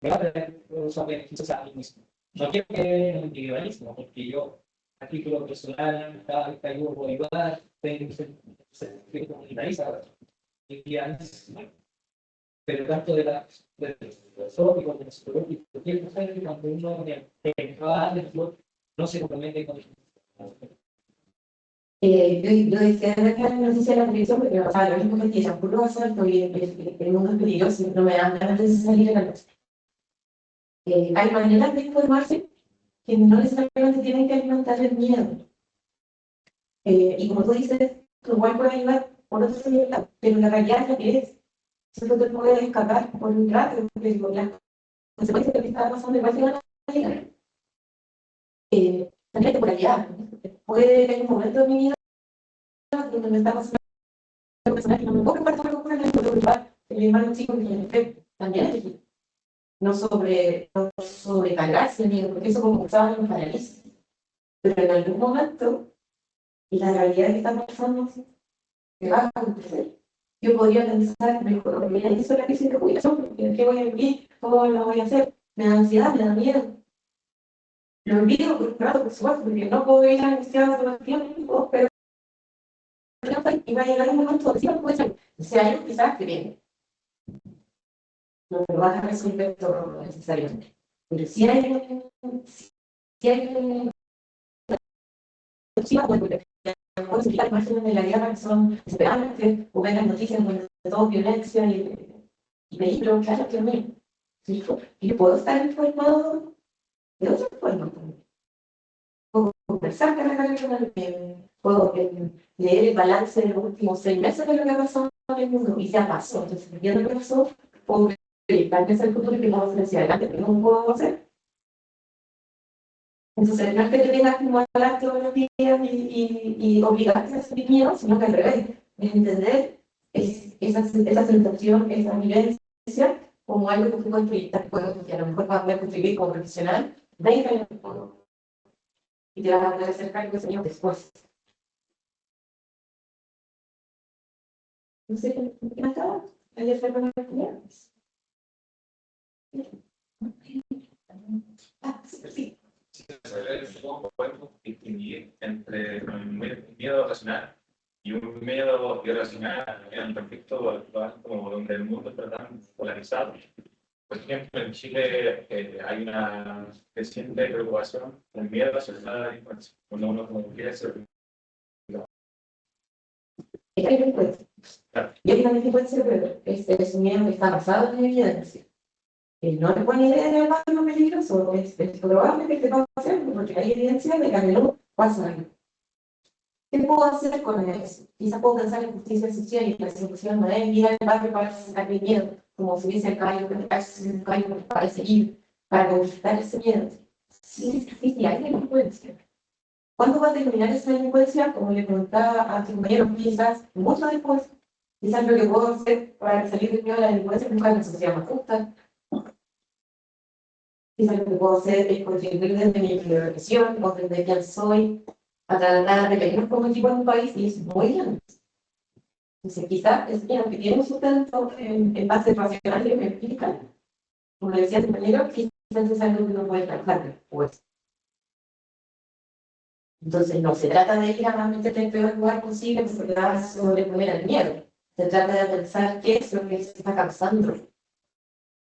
me va a traer los beneficios a mí mismo. No quiero que en el individualismo, porque yo, a título personal, cada ayudo por ayudar, tengo que ser comunitarista, pero tanto de la filosófico, de lo psicológico, cualquier cosa que cuando uno no se compromete con Yo decía de ver la noticia de la televisión porque me pasaba lo mismo que decía, por lo asalto y el mundo es peligroso y no me dan ganas de salir a la noche. Hay maneras de informarse que no necesariamente tienen que alimentar el miedo. Y como tú dices, tú igual puedes ayudar por otro lado, pero la realidad es la que es. Si tú te puedes escapar por un rato, pero las consecuencias de lo que está pasando igual te van a llegar. También hay temporalidad. Puede haber un momento de mi vida donde me está pasando algo personal que no me puedo compartir algo con alguien, puedo preocupar el hermano chico que tiene también es difícil. No sobrecargarse el miedo, porque eso como estaba en paraliza. Pero en algún momento, la realidad que está pasando se va a acontecer. Yo podría pensar, mejor, mira, eso es la crisis de jubilación, porque ¿qué voy a vivir? ¿Cómo lo voy a hacer? Me da ansiedad, me da miedo. Lo olvido, por supuesto, porque no puedo ir a la universidad todo el tiempo, pero y va a llegar un momento donde sí no puede ser. Ese año quizás que viene. No lo vas a resolver todo necesariamente. Pero si hay sí, bueno, puedo explicar imágenes de la guerra que son desesperantes, o ver las noticias donde todo violencia y peligro, claro que no. ¿Sí? Y yo puedo estar informado de otras formas también. Puedo conversar con la gente, puedo leer el balance de los últimos 6 meses de lo que ha pasado en el mundo, y ya pasó. Entonces, viendo lo que pasó, puedo proyectar hacia el futuro y que vamos a hacer hacia adelante, pero no puedo hacer. Entonces, no es que te tengas que hablar todos los días y obligarte a sentir miedo, sino que al revés, es entender esa sensación, esa vivencia, como algo que tú puedes proyectar, que a lo mejor vas a poder contribuir como profesional 20 años después, y te vas a poder hacer cargo de ese miedo después. No sé, ¿qué me acaba? Ayer fue con las comunidades. Sí. ¿Cómo podemos distinguir entre un miedo racional y un miedo irracional en el conflicto actual, como donde el mundo está tan polarizado? Por ejemplo, en Chile hay una creciente preocupación del miedo hacia la delincuencia, cuando uno como quiere ser. Hay delincuencia. Y hay una delincuencia, pero es un miedo que está basado en evidencia. No es buena idea de algo peligroso, es probable que te va a hacer, porque hay evidencia de que a menudo pasa algo. ¿Qué puedo hacer con eso? Quizás puedo pensar en justicia social y la solución no es ir al barrio para sacar mi miedo, como si hubiese el caballo para seguir, para conquistar ese miedo. Sí, hay delincuencia. ¿Cuándo va a terminar esa delincuencia? Como le preguntaba a tu compañero, quizás mucho después. Quizás lo que puedo hacer para salir del miedo a la delincuencia es buscar una sociedad más justa. Quizás lo que puedo hacer es contribuir desde mi profesión o desde quién soy a tratar de pedir como equipo en un país y es muy grande. Entonces, quizás es que tiene un sustento en base racional y empírica, como decía el compañero, quizás es algo que no puede trabajar después. Entonces, no se trata de ir a meterte en el peor lugar posible porque vas a sobreponer al miedo. Se trata de pensar qué es lo que se está causando,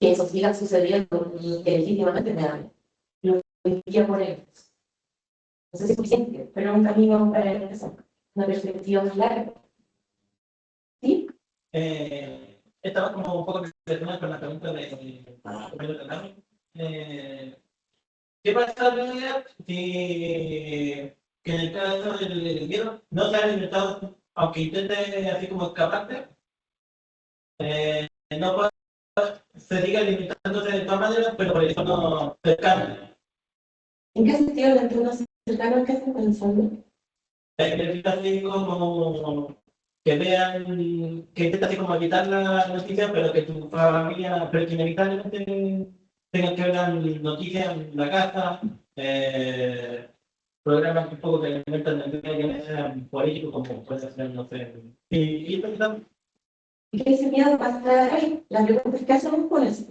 que eso siga sucediendo y que legítimamente me da lo que quiero por ellos. No sé si es suficiente, pero es un camino para empezar, una perspectiva más larga. ¿Sí? Estaba como un poco relacionada con la pregunta de ¿qué pasaría si que en el caso del miedo no se ha alimentado, aunque intente así como escaparte, no puede, se sigue alimentándose de todas maneras, pero por eso no cercano? ¿En qué sentido el entorno cercano al que estás pensando? Necesita así como que vean, que intenta así como evitar la noticia, pero que tu familia, pero que inevitablemente tengan que ver las noticias en la casa, programas un poco que alimentan el día que sean políticos, como puede ser, no sé. Y pensando. ¿Y qué ese miedo va a estar ahí? La pregunta es: ¿qué hacemos con eso?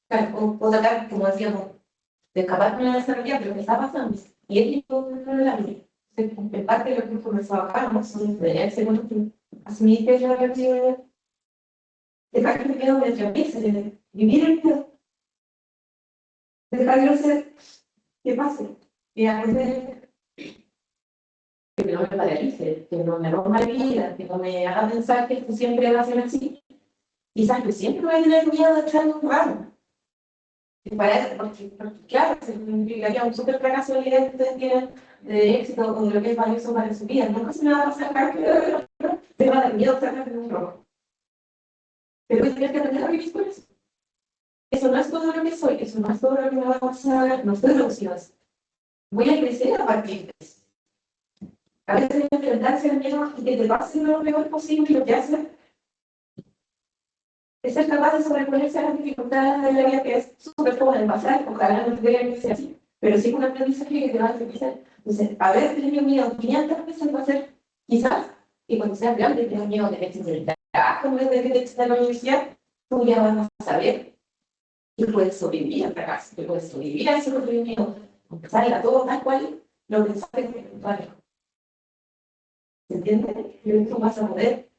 Claro, o tratar, como decíamos, de escapar con la desarrollar, pero ¿qué está pasando? Y es importante. En parte de lo que conversaba acá, ¿no? Debería ser asumir que es la realidad, dejar que el miedo me atraviese, vivir el miedo, dejarlo ser, que pase, y aprender que no me paralice, que no me rompa la vida, que no me haga pensar que esto siempre va a ser así. Quizás yo siempre voy a tener miedo de echar un ramo. Porque, claro, significaría un súper fracaso de vida que ustedes tienen de éxito o de lo que es valioso para su vida. Nunca se me va a pasar que te va a dar miedo sacar de un robo. Pero voy a tener que aprender a vivir con eso. Eso no es todo lo que soy, eso no es todo lo que me va a pasar, no estoy reducido a eso. Voy a crecer a partir de eso. A veces enfrentarse al miedo y que te pase lo mejor posible, lo que hace es ser capaz de sobreponerse a las dificultades de la vida, que es súper fácil de pasar, ojalá no tuviera que ser así, pero sí un aprendizaje que te va a hacer crecer. Entonces, a veces tenido miedo 500 veces va a ser, quizás, y cuando seas grande, tienes miedo de que te el trabajo, en vez de que te eches a la universidad, tú ya vas a saber que puedes sobrevivir al fracaso, que puedes sobrevivir a ese sufrimiento, aunque salga todo tal cual, lo pensaste que vale. ¿Se entiende? Y tú vas a poder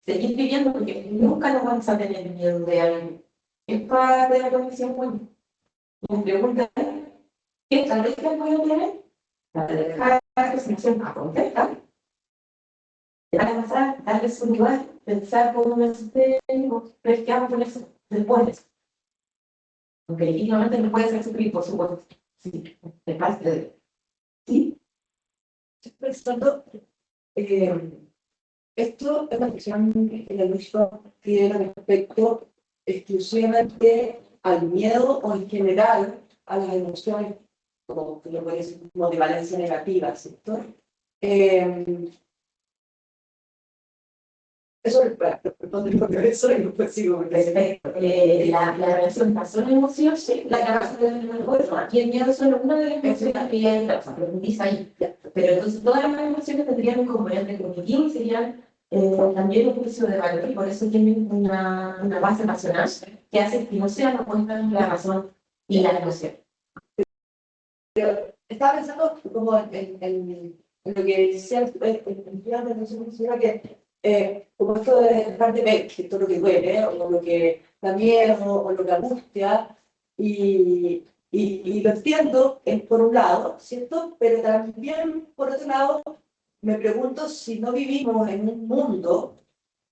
seguir viviendo porque nunca nos vamos a tener miedo de algo. Es parte de la condición buena. Me preguntan, ¿qué estrategias voy a tener para dejar que se nos a contestar? Para pasar, darle su lugar, pensar cómo me sostengo, ver qué hago con eso después. Aunque legítimamente no puede ser sufrir, por supuesto. Sí, es parte de... Sí. Estoy pensando, esto es una cuestión que el uso tiene respecto exclusivamente al miedo o en general a las emociones, como que lo puede decir, como de valencia negativa, ¿cierto? Eso es eso y después sigo. La relación persona-emoción, sí, la capacidad de la y el miedo es solo una de las emociones que ya profundiza ahí. Pero entonces todas las emociones tendrían un componente cognitivo y serían también un juicio de valor, y por eso tienen una base racional que hace que no sean opuestas la razón y la emoción. Estaba pensando como en lo que decía el estudiante de la que como esto de dejar de ver que todo lo que duele, o lo que da miedo, o lo que angustia, y lo entiendo por un lado, ¿cierto? Pero también, por otro lado, me pregunto si no vivimos en un mundo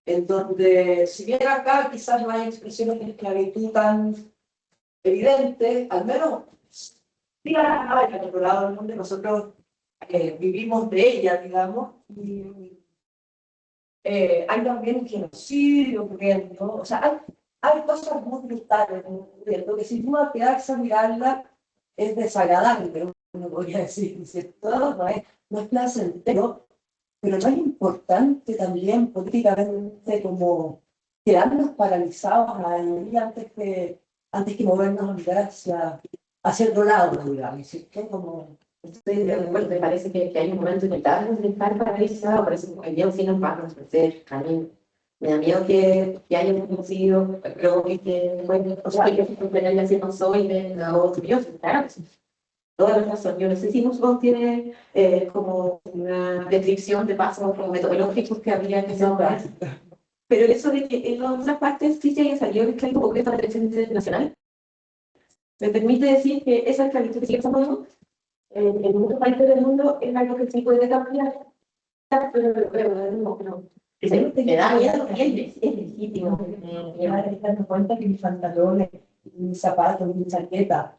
en donde, si bien acá quizás no hay expresiones de esclavitud tan evidentes, al menos sí hay en otro lado del mundo, nosotros vivimos de ella, digamos, y hay también un genocidio ocurriendo, o sea, hay cosas muy brutales ocurriendo que si tú vas a quedarse a mirarla es desagradable, uno podría decir, ¿cierto? No es placentero, pero no es importante también políticamente como quedarnos paralizados ahí antes que movernos a mirar hacia otro lado, digamos, ¿cierto? Como... Estoy de acuerdo, me parece que hay un momento inevitable de estar paralizado, por eso el miedo sí nos va a acontecer. A mí me da miedo que haya un genocidio, pero que, bueno, o sea, yo soy así no soy de la otra, claro, toda la razón. Yo no sé si vos tiene como una descripción de pasos metodológicos que habría que hacer, pero el hecho de que en otras partes sí se haya salido el esclavitud concreto de la televisión internacional me permite decir que esa esclavitud que sigue pasando en muchos países del mundo es algo que sí puede cambiar, pero no. Me da miedo y es legítimo. Me va a darme cuenta que mis pantalones, mis zapatos, mi chaqueta,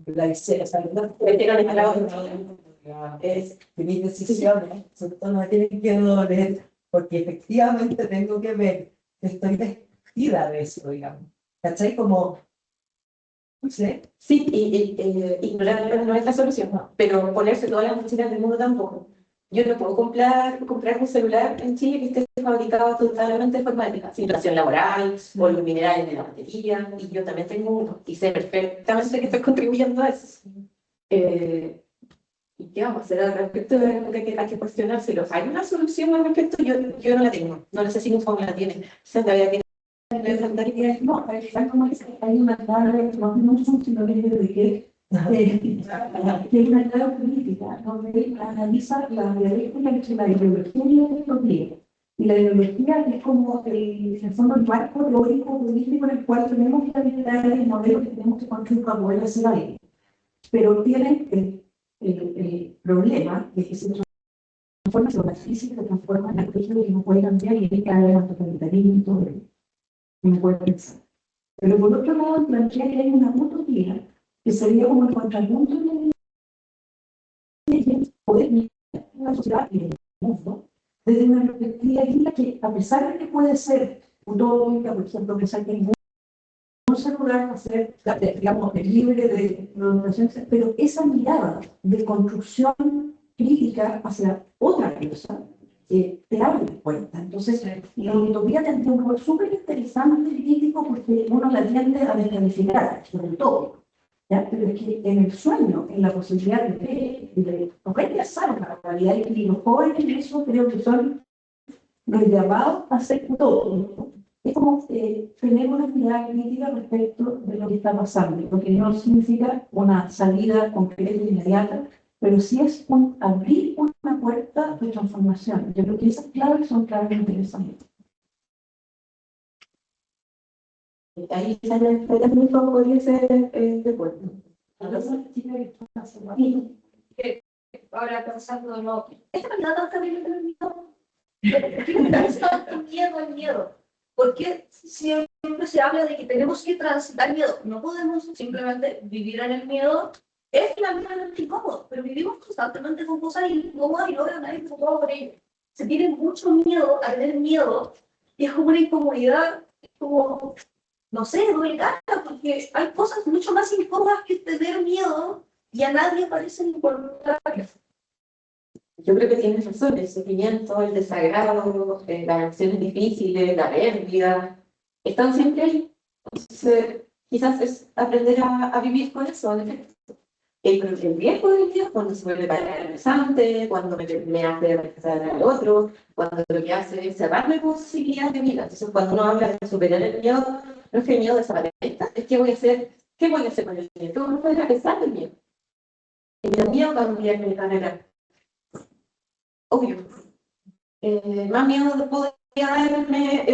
la hice, o sea, no es que mis decisiones, sobre todo no me tienen que doler, porque efectivamente tengo que ver que estoy vestida de eso, digamos. ¿Cachai? Como, no sé. Sí, ignorar no es la solución, ¿no? Pero ponerse todas las mochilas del mundo tampoco. Yo no puedo comprar un celular en Chile que esté fabricado totalmente de forma de sin relación laboral o los minerales de la batería, y yo también tengo uno y sé perfectamente que estoy contribuyendo a eso. ¿Y qué vamos a hacer al respecto? Hay que cuestionárselo. ¿Hay una solución al respecto? Yo no la tengo. No sé si Nufo la tiene. Se todavía tiene. No, tal como es que hay una clave, no mucho, sino que yo dediqué, que hay una clave política, donde analiza la dialéctica entre la ideología y la ideología. Y la ideología es como en el fondo el marco teórico político en el cual tenemos que habilitar el modelo que tenemos que construir para poder hacer algo. Pero tiene el problema de que se transforma, se lo física, se transforma en aquello que no puede cambiar y ahí cae el totalitarismo y todo eso. No puede pensar. Pero por otro lado, plantea que hay una utopía que sería como el contrapunto de poder mirar la sociedad y el mundo desde una perspectiva crítica que, a pesar de que puede ser utópica, por ejemplo, pensar que un celular va a ser, digamos, libre de denominación, pero esa mirada de construcción crítica hacia otra cosa te abre puertas. Entonces, la utopía tendría un rol súper interesante y crítico porque uno la tiende a descalificar, sobre todo. ¿Ya? Pero es que en el sueño, en la posibilidad de rechazar la realidad, y los jóvenes en eso creo que son los llamados a hacer todo. Es como tener una mirada crítica respecto de lo que está pasando, lo que no significa una salida concreta e inmediata, pero sí es abrir una puerta de transformación. Yo creo que esas claves son claves interesantes. Ahí sale el mundo podría ser de acuerdo. Ahora pensando, no, esta candidata también me miedo al miedo. Porque siempre se habla de que tenemos que transitar miedo. No podemos simplemente vivir en el miedo. Es finalmente incómodo, pero vivimos constantemente con cosas incómodas y no veo a nadie preocupado por ello. Se tiene mucho miedo a tener miedo y es como una incomodidad, como, no sé, duele cara, porque hay cosas mucho más incómodas que tener miedo y a nadie parece importar. Yo creo que tienes razón, el sufrimiento, el desagrado, las acciones difíciles, la pérdida, están siempre ahí. Entonces, quizás es aprender a vivir con eso, en efecto. El riesgo del miedo cuando se vuelve paralizante, cuando me hace rechazar al otro, cuando lo que hace es cerrarme posibilidades de vida. Entonces, cuando uno habla de superar el miedo, no es que el miedo desaparezca, es que voy a hacer, ¿qué voy a hacer con el miedo? ¿Cómo voy a pesar del miedo? El miedo va a cambiar mi carrera. Obvio. Más miedo de poder darme,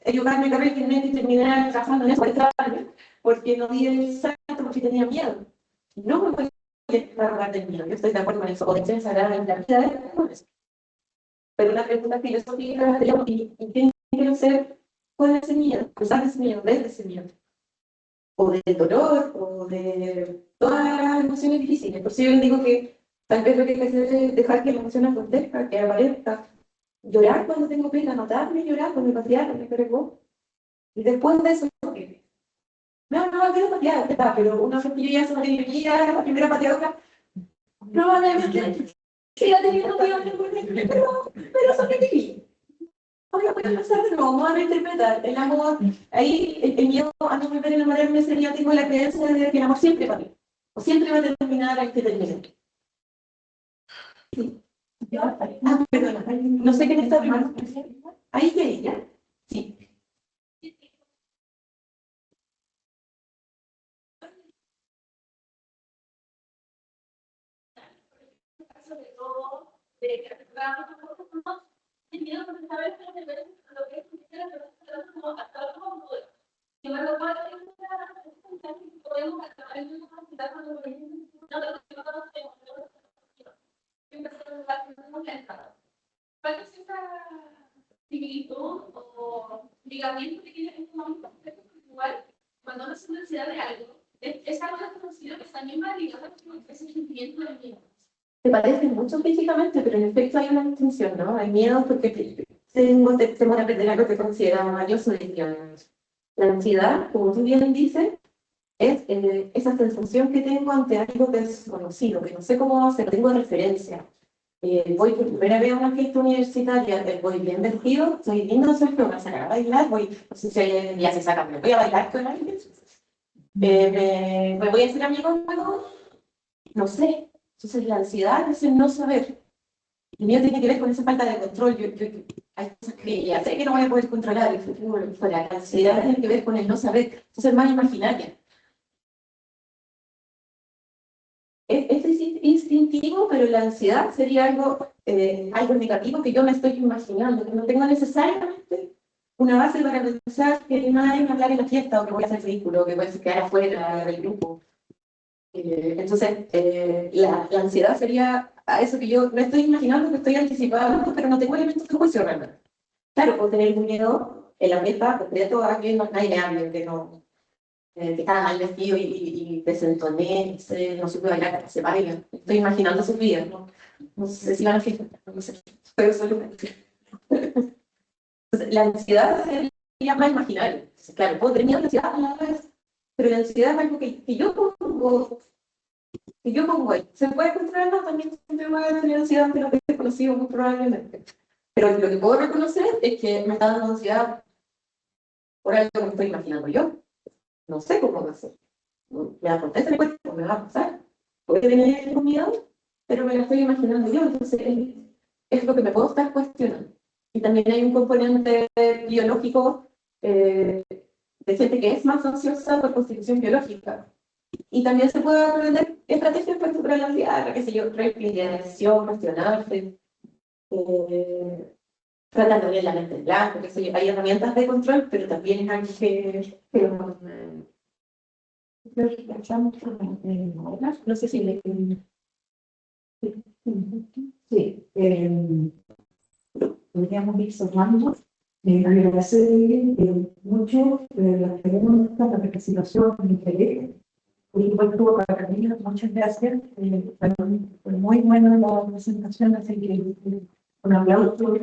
equivocarme carrera y terminar trabajando en eso porque no di el salto porque tenía miedo. No me voy a arrogar del miedo, yo estoy de acuerdo con eso, poder pensar en la vida de eso. Pero una pregunta filosófica, digamos, ¿y qué quiero hacer con ese miedo? Usar ese miedo, desde ese miedo. O del dolor, o de todas las emociones difíciles. Por eso yo les digo que tal vez lo que hay que hacer es dejar que la emoción acontezca, que aparezca. Llorar cuando tengo pena, notarme llorar cuando me patearon, me cargó. Y después de eso, no quiero patear, pero una vez que yo ya sobreviví la primera pateadora, probablemente siga teniendo miedo, pero sobreviví. Ahora voy a empezar de nuevo, vamos a reinterpretar el amor. Ahí el miedo a no volver a enamorarme sería, tengo la creencia de que el amor siempre va a ir, o siempre va a terminar al que termine. Sí. Perdona, no sé qué te está hablando. Ahí que ella. Sí. Sobre todo, de que el miedo porque sabes lo que es como hasta como y me lo cual podemos acabar en una sociedad cuando no ¿cuál es esa similitud o ligamiento que tiene en este momento igual cuando uno se necesidad de algo? Es algo desconocido que también va ligado a ese sentimiento del miedo. Se parecen mucho físicamente, pero en efecto hay una distinción, ¿no? Hay miedo porque tengo que aprender algo que considero valioso de Dios. La ansiedad, como tú bien dices, es esa sensación que tengo ante algo desconocido, que no sé cómo hacer, tengo referencia. Voy por primera vez a una fiesta universitaria, voy bien vestido, estoy lindo, soy que voy a sacar a bailar, no sé si ya se sacan, me voy a bailar con alguien, me voy a hacer amigos nuevos, no sé. Entonces la ansiedad es el no saber. El mío tiene que ver con esa falta de control. Hay cosas que ya sé que no voy a poder controlar. La ansiedad tiene que ver con el no saber. Entonces es más imaginaria. Es instintivo, pero la ansiedad sería algo negativo que yo me estoy imaginando, que no tengo necesariamente una base para pensar que nadie me va a hablar en la fiesta, o que voy a hacer ridículo, o que voy a quedar afuera del grupo. Entonces, la ansiedad sería a eso que yo me estoy imaginando, que estoy anticipando, pero no tengo elementos de juicio realmente. Claro, puedo tener un miedo en la meta concreto a que no nadie me hable, que no, que estaba mal vestido y desentoné, no supe bailar, se baila. Estoy imaginando sus vidas, ¿no? No sé si van a fijar, no sé, pero solo entonces, la ansiedad sería más imaginario. Entonces, claro, puedo tener ansiedad a la vez, pero la ansiedad es algo que yo pongo ahí. ¿Se puede controlar? No, también siempre voy a tener ansiedad ante lo que he conocido, muy probablemente. Pero lo que puedo reconocer es que me está dando ansiedad por algo que me estoy imaginando yo. No sé cómo va a ser. Me acontece, me cuesta, me va a pasar. Puede tener miedo, pero me lo estoy imaginando yo. Entonces, es lo que me puedo estar cuestionando. Y también hay un componente biológico de gente que es más ansiosa por constitución biológica. Y también se puede aprender estrategias para superar la ansiedad, qué sé yo, replicación, cuestionarse, tratar de ver la mente en blanco, qué sé yo. Hay herramientas de control, pero también es algo no sé si le... Sí, podríamos ir sumando. Agradecer mucho la participación, el interés. Por supuesto, para Camila, muchas gracias. Fue muy buena la presentación, así que un aplauso.